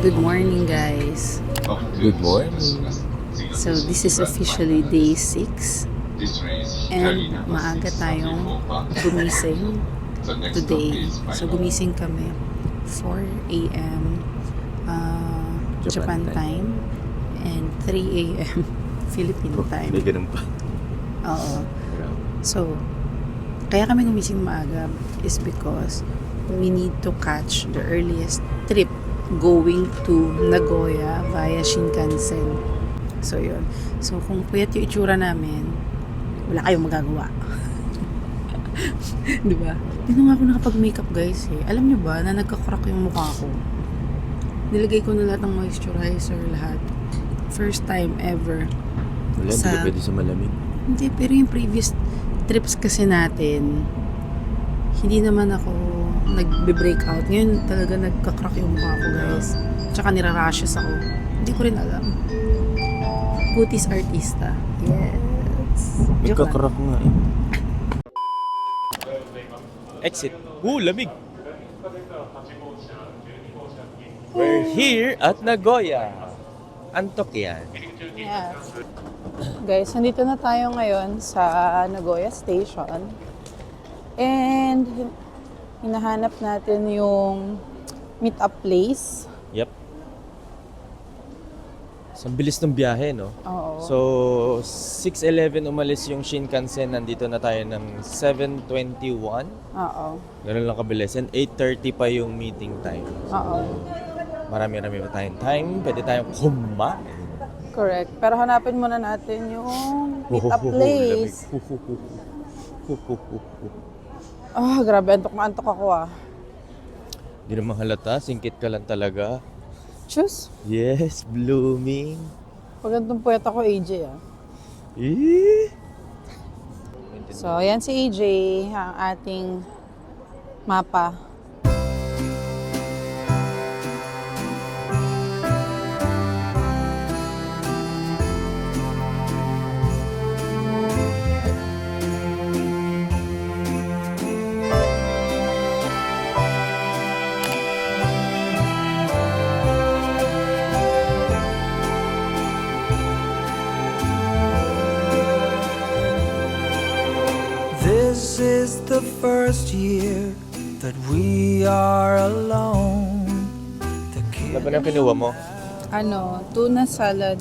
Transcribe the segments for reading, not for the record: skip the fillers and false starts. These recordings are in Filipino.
Good morning, guys. Good morning. So, this is officially day 6. And maaga tayong gumising today. So, gumising kami 4 a.m. Japan time and 3 a.m. Philippine time. May ganun pa. Oo. So, kaya kami gumising maaga is because we need to catch the earliest trip going to Nagoya via Shinkansen. So, yun. So, kung puyat yung itsura namin, wala kayong magagawa. Diba? Hindi na nga ako nakapag-makeup, guys, eh. Alam nyo ba na nagka-crack yung mukha ko? Nilagay ko na lahat ng moisturizer, lahat. First time ever. Wala, hindi ka pwede sa malamig. Hindi, pero yung previous trips kasi natin, hindi naman ako nagbe-breakout. Ngayon talaga nagka-crack yung mukha ko, guys. Tsaka nirarashes ako. Hindi ko rin alam. Kutis artista. Yes. Joke lang. Nagka-crack nga eh. Exit. Lamig! We're here at Nagoya. Antok yan. Yes. Guys, nandito na tayo ngayon sa Nagoya Station. And hinahanap natin yung meet-up place. Yep. So, ang bilis ng biyahe, no? Oo. So, 6:11 umalis yung Shinkansen. Nandito na tayo ng 7:21. Oo. Ganun lang kabilis. And 8:30 pa yung meeting time. Oo. Marami-rami pa tayong time. Pwede tayong kumain. Correct. Pero hanapin muna natin yung meet-up place. Grabe. Antok na antok ako, ah. Hindi naman halata. Singkit ka lang talaga. Choose. Yes, blooming. Pag ganitong puwet ako, AJ, ah. Eh? So, yan si AJ, ang ating mapa. This is the first year that we are alone. Ano ba yung kinuha mo? Ano, tuna salad.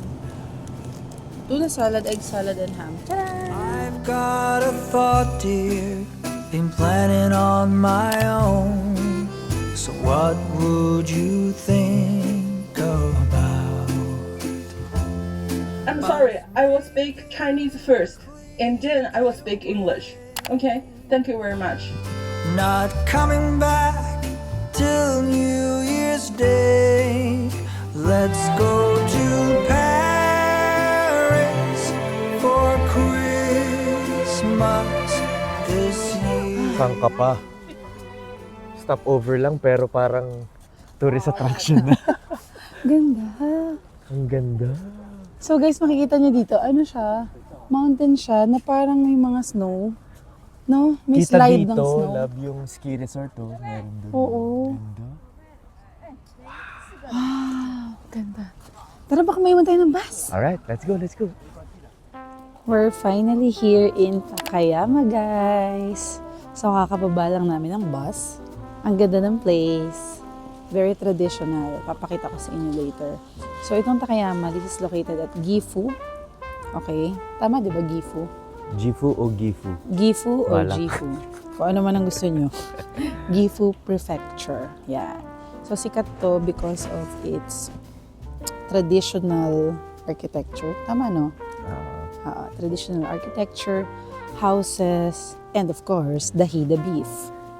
Tuna salad, egg salad, and ham. Ta-da! I've got a thought, dear, been planning on my own. So what would you think about? I'm sorry, I will speak Chinese first, and then I will speak English. Okay? Thank you very much. Not coming back till New Year's Day. Let's go to Paris for Christmas this year. Saan ka pa? Stopover lang pero parang tourist attraction na. Ganda. Ang ganda. So guys, makikita niyo dito, ano siya? Mountain siya na parang may mga snow. No? May Kita slide dito, ng snow. love yung ski resort, oh. Meron doon. Oo. Ganda. Wow, ganda. Tara, baka may iwan tayo ng bus. Alright, let's go, let's go. We're finally here in Takayama, guys. So, kakababa lang namin ng bus. Ang ganda ng place. Very traditional. Papakita ko sa inyo later. So, itong Takayama, this is located at Gifu. Okay? Tama, di ba, Gifu? Gifu o Gifu? Gifu or Wala. Gifu? Kung ano man ang gusto nyo. Gifu Prefecture. Yan. So, sikat to because of its traditional architecture. Tama, no? Traditional architecture, houses, and of course, the Hida beef.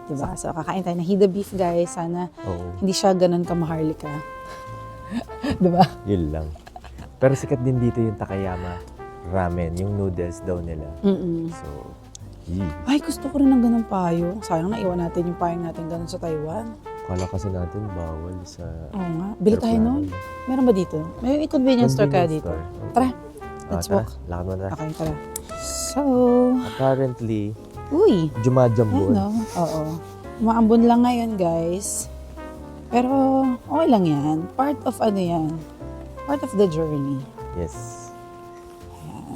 Diba? So, kakain tayo ng Hida beef, guys. Sana hindi siya ganun kamaharlika. Diba? Yun lang. Pero sikat din dito yung Takayama ramen, yung noodles daw nila. So, Ay, gusto ko rin ng ganun payo. Sayang na iwan natin yung payong natin ganun sa Taiwan. Kala kasi natin bawal sa... Oo nga. Bili tayo nun. Meron ba dito? May convenience store kaya dito. Tara, let's walk. Lakad mo na. Okay, tara. So, Apparently, uy, Jumajambon. ano? Oo. Umaambon lang ngayon, guys. Pero okay lang yan. Part of ano yan. Part of the journey. Yes.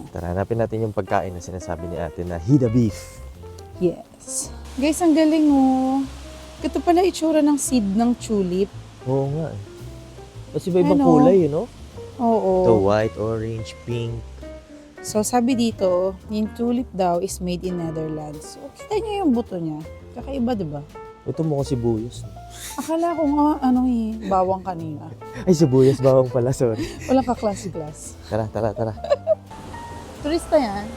Tara, hanapin natin yung pagkain na sinasabi ni ate na Hida beef. Yes. Guys, ang galing oh. Ito pala itsura ng seed ng tulip. Oo nga eh. Kasi iba-ibang Ano? kulay, no? Oo. Ito, white, orange, pink. So, sabi dito, yung tulip daw is made in Netherlands. So, kita niyo yung buto niya. Kakaiba, di ba? Ito mo kasi sibuyas. Akala ko nga, bawang kanina. Ay, sibuyas bawang pala, sorry. Walang ka-class-class. Tara. Turista yan.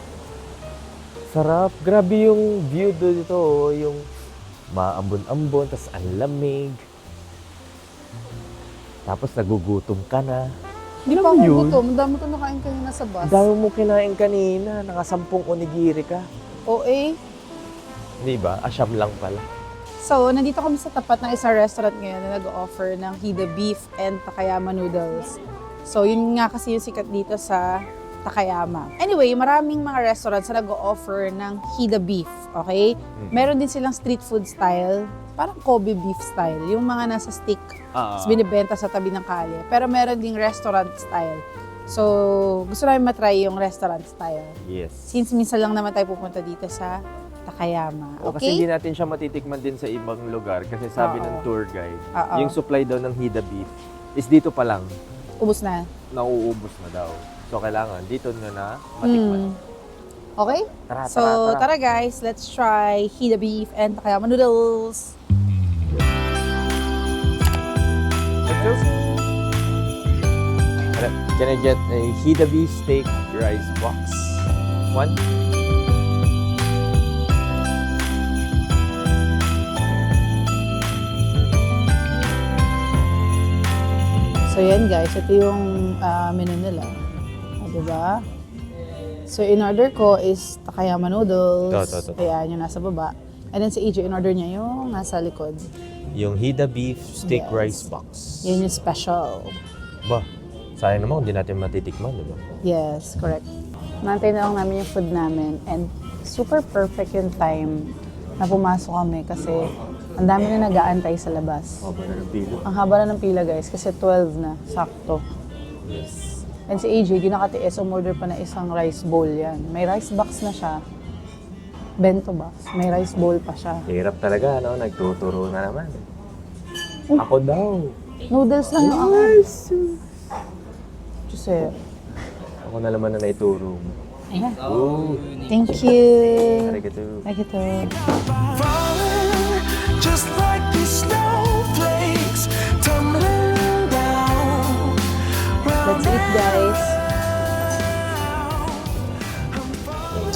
Sarap. Grabe yung view dito, oh. Yung maambon-ambon, tas ang lamig. Tapos nagugutom ka na. Hindi Alam pa mo ako yun? gutom. Ang dami ko nakain kanina sa bus. Ang dami mo kinain kanina. Nakasampung onigiri ka. OA. Di ba? Asyam lang pala. So, nandito kami sa tapat ng isang restaurant ngayon na nag-offer ng Hida beef and Takayama noodles. So, yun nga kasi yung sikat dito sa Takayama. Anyway, maraming mga restaurants na nag-offer ng Hida beef, okay? Meron din silang street food style, parang Kobe beef style, yung mga nasa stick, tapos binibenta sa tabi ng kalye. Pero meron ding restaurant style. So, gusto namin matry yung restaurant style. Yes. Since minsan lang naman tayo pupunta dito sa Takayama, O, kasi hindi okay? natin siya matitikman din sa ibang lugar kasi sabi Oo. ng tour guide, Oo. yung supply daw ng Hida beef is dito pa lang, Ubus na. nauubos na daw. So, kailangan dito na matikman. Okay? Tara, So, tara guys, let's try Hida beef and Takayama noodles. Let's go. Can I get a Hida beef steak rice box? One? So, yan guys, ito yung menu nila. O, diba? So, in order ko is Takayama noodles. Ito. Ayan, yung nasa baba. And then si AJ, in order niya yung nasa likod. Yung Hida beef steak Yes. rice box. Yan yung special. Ba, sayang naman kung di natin matitikman, di ba? Yes, correct. Nantay na lang namin yung food namin. And super perfect yung time na pumasok kami kasi ang dami na nag-aantay sa labas. Haba na ng pilo. Ang haba na ng pila guys kasi 12 na, sakto. Yes. And si AJ, di nakatiis, umorder pa na isang rice bowl yan. May rice box na siya. Bento box. May rice bowl pa siya. Hirap talaga, no? Nagtuturo na naman. Ako daw. Noodles lang yung akin. Diyos eh. Ako na naman na naituro mo. Ayan. Ooh. Thank you. Arigato. Like ito. falling just like these snowflakes tumbling down. Let's eat guys.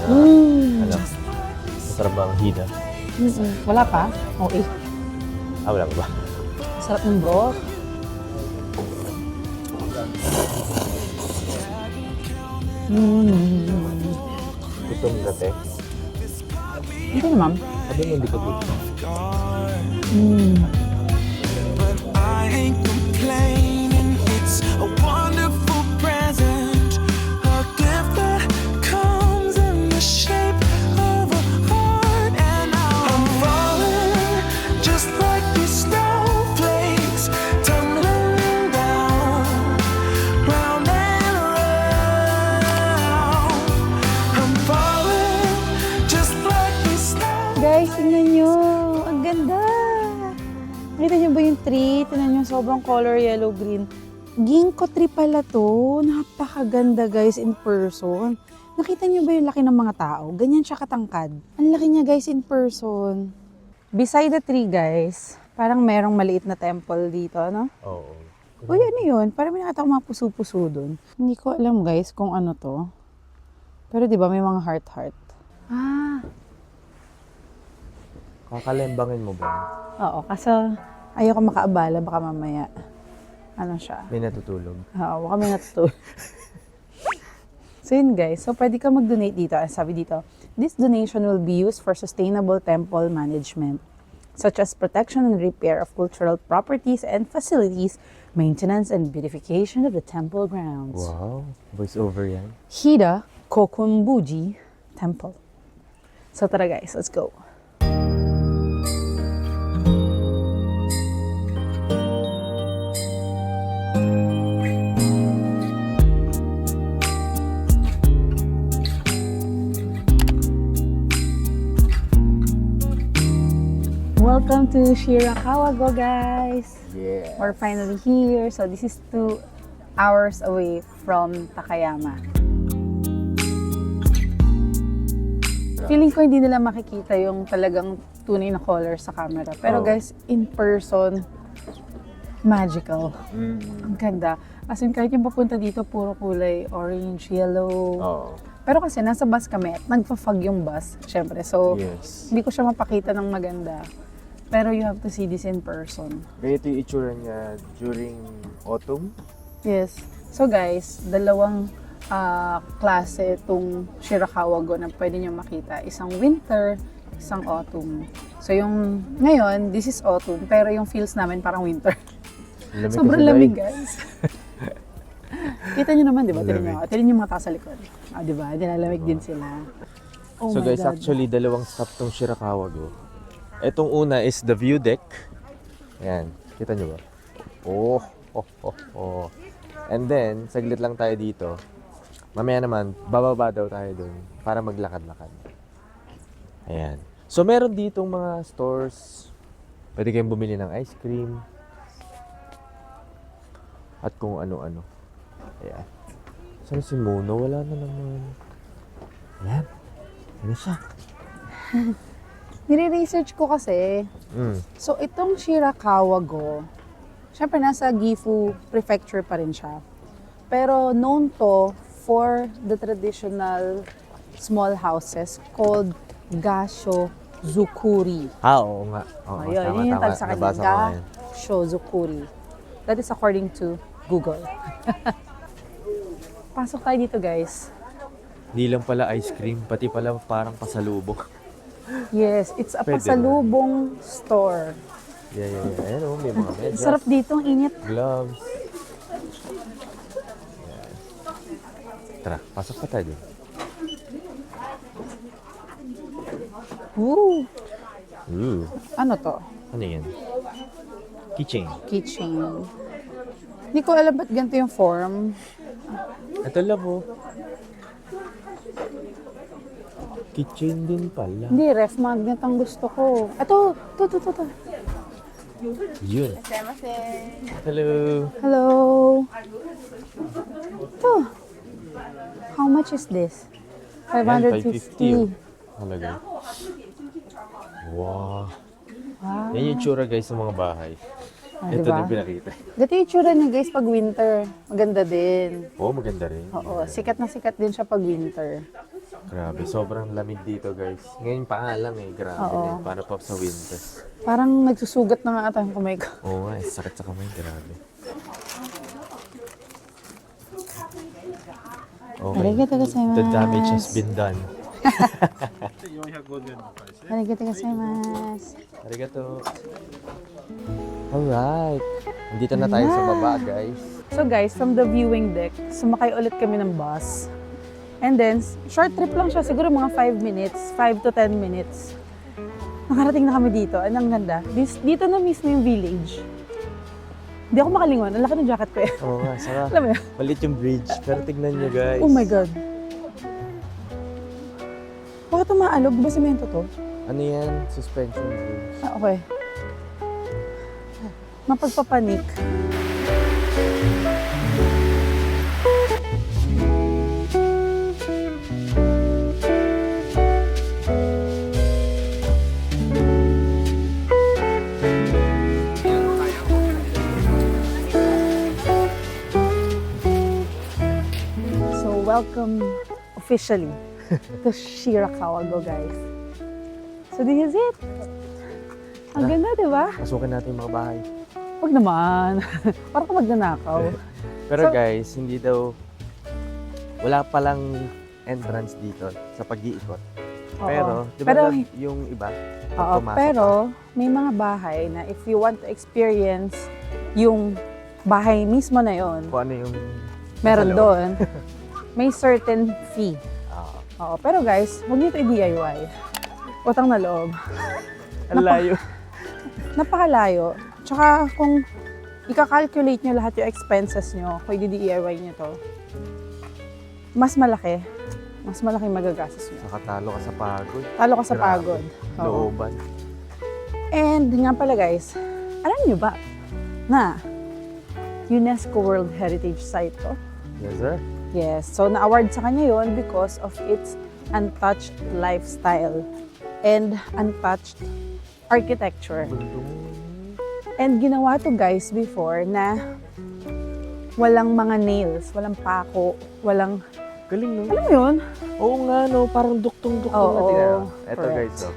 Ano? Masarap ba ang Hida? Wala pa? Okay. Wala ba? Sarap ng broth. Gutom ka, te. Hindi naman. Sabi mo hindi ka gutom. But I ain't complaining. It's a wonderful present, a gift that comes in the shape of a heart. And I'm falling just like these snowflakes tumbling down, round and round. I'm falling just like these snowflakes. Guys, tingnan nyo. Ang ganda. Nakita nyo ba yung tree? Tingnan nyo, sobrang color yellow-green. Ginkgo tree pala to. Napakaganda guys in person. Nakita nyo ba yung laki ng mga tao? Ganyan siya katangkad. Ang laki niya guys in person. Beside the tree guys, parang merong maliit na temple dito, no? Oo. Uy, ano yun? Parang may nakita ko mga puso-puso dun. Hindi ko alam guys kung ano to. Pero di ba may mga heart-heart. Ah, Kakalembangin mo ba? oo. Kaso ayoko makaabala. Baka mamaya. Ano siya? May natutulog. Oo, baka may natutulog. So yun guys. So pwede ka mag-donate dito. Ang sabi dito, this donation will be used for sustainable temple management, such as protection and repair of cultural properties and facilities, maintenance and beautification of the temple grounds. Wow. Voice over yan. Hida Kokumbuji Temple. So tara guys, let's go. Welcome to Shirakawa-go, guys! Yeah. We're finally here. So this is 2 hours away from Takayama. Feeling ko hindi nila makikita yung talagang tunay na color sa camera. Pero Oh. guys, in person, magical. Ang ganda. As in, kahit yung papunta dito, puro kulay orange, yellow. Oo. Pero kasi nasa bus kami at nagpa-fog yung bus, syempre. So, Yes. hindi ko siya mapakita ng maganda. Pero you have to see this in person. Kaya ito yung itsura niya during autumn. Yes. So guys, dalawang klase itong Shirakawa-go na pwede nyo makita. Isang winter, isang autumn. So yung ngayon, this is autumn, pero yung feels namin parang winter. Lamig Sobrang kasi, lamig, guys. guys. Kita nyo naman, di ba? Tignan Lamig. nyo. Tignan nyo yung mga tao sa likod. Di ba? Nilalamig din sila. Oh So my guys, God. actually dalawang stop tong Shirakawa-go. Itong una is the view deck. Ayan, kita nyo ba? Oh. And then, saglit lang tayo dito. Mamaya naman, bababa daw tayo dun para maglakad-lakad. Ayan. So meron ditong mga stores. Pwede kayong bumili ng ice cream. At kung ano-ano. Ayan. Saan si Muno? Wala na naman. Ayan. Ano siya? Nire-research ko kasi. So, itong Shirakawa-go, syempre nasa Gifu Prefecture pa rin siya. Pero known to for the traditional small houses called Gasho Zukuri. Oo nga. Oo, Ayun, tama, yun yung tama. tag sa kanya. Nabasa ko na yun. Gasho Zukuri. That is according to Google. Pasok tayo dito, guys. Hindi lang pala ice cream, pati pala parang pasalubong. Yes, it's a Pwede pasalubong store. Yeah. Ayan o, may mga medyas, Sarap dito, ang init. gloves. Ayan. Tara, pasok pa tayo dun. Ooh, Ooh, ano to? ano yan? Keychain. Keychain. Hindi ko alam ba't ganito yung form. Ito labo. Keychain din pala. Hindi, ref magnet ang gusto ko. Ito, to. Yun. Hello. Hello. Ito. How much is this? Ayan, 550. Halaga. Wow. Wow. Yan yung tsura guys ng mga bahay. Ah, Ito diba? din pinakita. Ganito yung tsura niya guys pag winter. Maganda din. Oo, maganda rin. Oo, sikat na sikat din siya pag winter. Grabe, sobrang lamig dito guys. Ngayon pa nga lang grabe Oo. na. Paano pa sa winter? Parang nagsusugat na nga ata yung kamay ko. Oo nga, sakit sa kamay, grabe. Okay, Arigatou gozaimasu. the damage has been done. Arigatou gozaimasu. Arigato. Alright, nandito na tayo sa baba guys. So guys, from the viewing deck, sumakay ulit kami ng bus. And then, short trip lang siya, siguro mga 5 minutes, 5 to 10 minutes. Nakarating na kami dito, ang ganda. Dito na mismo yung village. Hindi ako makalingon, ang laki ng jacket ko eh. Oo nga, saka Alam mo yun? malit yung bridge. Pero tignan nyo guys. Oh my God. Bakit umaalog? Di ba semento to? Ano yan? Suspension bridge. Ah, okay. Mapagpapanik. So, welcome officially to Shirakawa-go, guys. So, this is it. Ang ganda, di ba? Pasukin natin yung mga bahay. Huwag naman. Parang ka magnanakaw. Pero So- guys, hindi daw, wala palang entrance dito sa pag-iikot. Oo. Pero, di ba Pero- yung iba? pag Oo, pumasok pero may mga bahay na if you want to experience yung bahay mismo na yon, kung ano yung meron nasa loob. doon, may certain fee. Ah, Oo, pero guys, huwag niyo ito i-DIY. Utang na loob. ang layo. Napakalayo. Tsaka kung ika-calculate nyo lahat yung expenses nyo, kung i-DIY nyo to, mas malaki. Mas malaking magagastos nyo. Saka talo ka sa pagod. Talo ka sa Grabe. pagod. Oo. Looban. And nga pala guys, alam nyo ba na UNESCO World Heritage Site to? Yes, sir. Yes, so na-award sa kanya yon because of its untouched lifestyle and untouched architecture. And ginawa to guys before na walang mga nails, walang pako, walang... Galing, no? Alam mo yun? Oo nga, no? Parang duktong-duktong Oo, na tingnan. Eto correct. guys, no?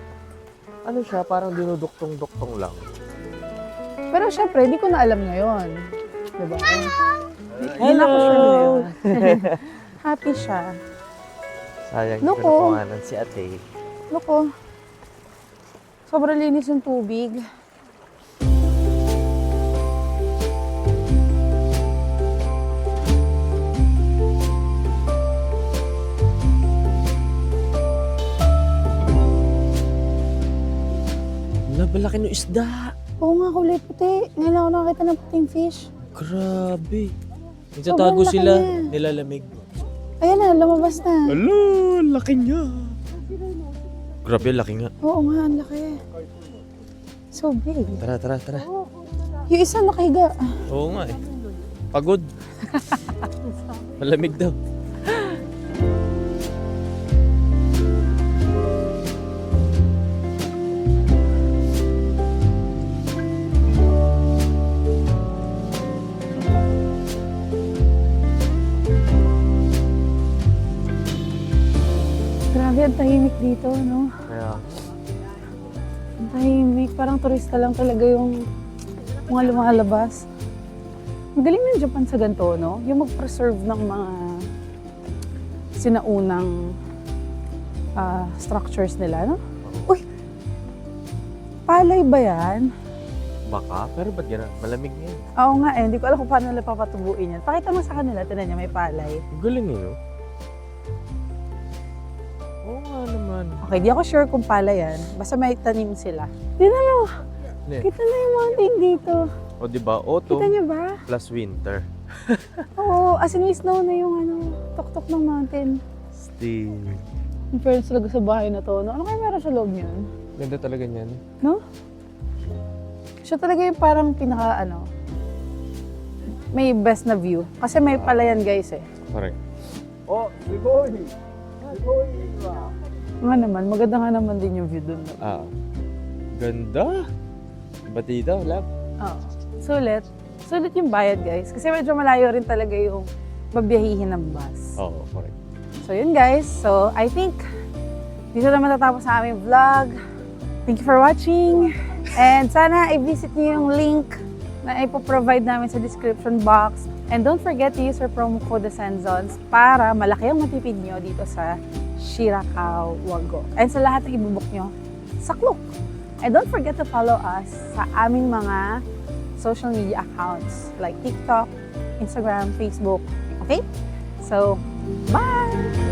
Ano siya? Parang dinuduktong-duktong lang. Pero syempre, hindi ko na alam ngayon. Diba? Hindi na ako sure ngayon. Happy siya. Sayang, Loko. kinukuhanan si ate. Loko. Sobrang linis yung tubig. Nabalaki ng isda. Oo nga, kulay puti. Ngayon lang ako nakakita ng puting fish. Grabe. Sobrang Nagtatago laki sila, niya. nilalamig. Ayan na, lumabas na. Alo, laki niya. Grabe, laki nga. Oo nga, ang laki. So big. Tara, tara, tara. Yung isa nakahiga. Oo nga eh. Pagod. Malamig daw. Grabe, ang tahimik dito, no? Kaya, Ang tahimik. Parang turista lang talaga yung mga lumalabas. Ang galing ng Japan sa ganito, no? Yung mag-preserve ng mga sinaunang structures nila, no? Uy! Palay ba yan? baka. Pero ba't gano'n? Malamig nga yun. Oo nga eh, hindi ko alam kung paano nila papatubuin yan. Pakita mo sa kanila, tinan niya, may palay. Ang galing eh, no? Oo nga naman. Okay, di ako sure kung palay yan. Basta may tanim sila. Tignan mo! Ne. Kita na yung mountain dito. O diba, Kita autumn niyo ba? plus winter. Oo, as in may snow na yung tuktok ng mountain. Still. In fairness talaga sa bahay na to, no? Ano kaya meron sa loob niyan? Ganda talaga niyan. No? Siya talaga yung parang pinaka, may best na view. Kasi may palayan guys eh. Correct. Nga naman, maganda nga naman din yung view dun. No? Ah. Ganda. Batida, lab. Oo. Sulit. Sulit yung bayad guys. Kasi medyo malayo rin talaga yung babiyahihin ng bus. Oo, correct. So yun guys. So I think dito na matatapos sa aming vlog. Thank you for watching. And sana i-visit niyo yung link na ipoprovide namin sa description box. And don't forget to use our promo code SENZONS para malaki ang matipid nyo dito sa Shirakawa Wago. And sa lahat ng ibubook nyo, saklok! And don't forget to follow us sa aming mga social media accounts like TikTok, Instagram, Facebook. Okay? So, bye!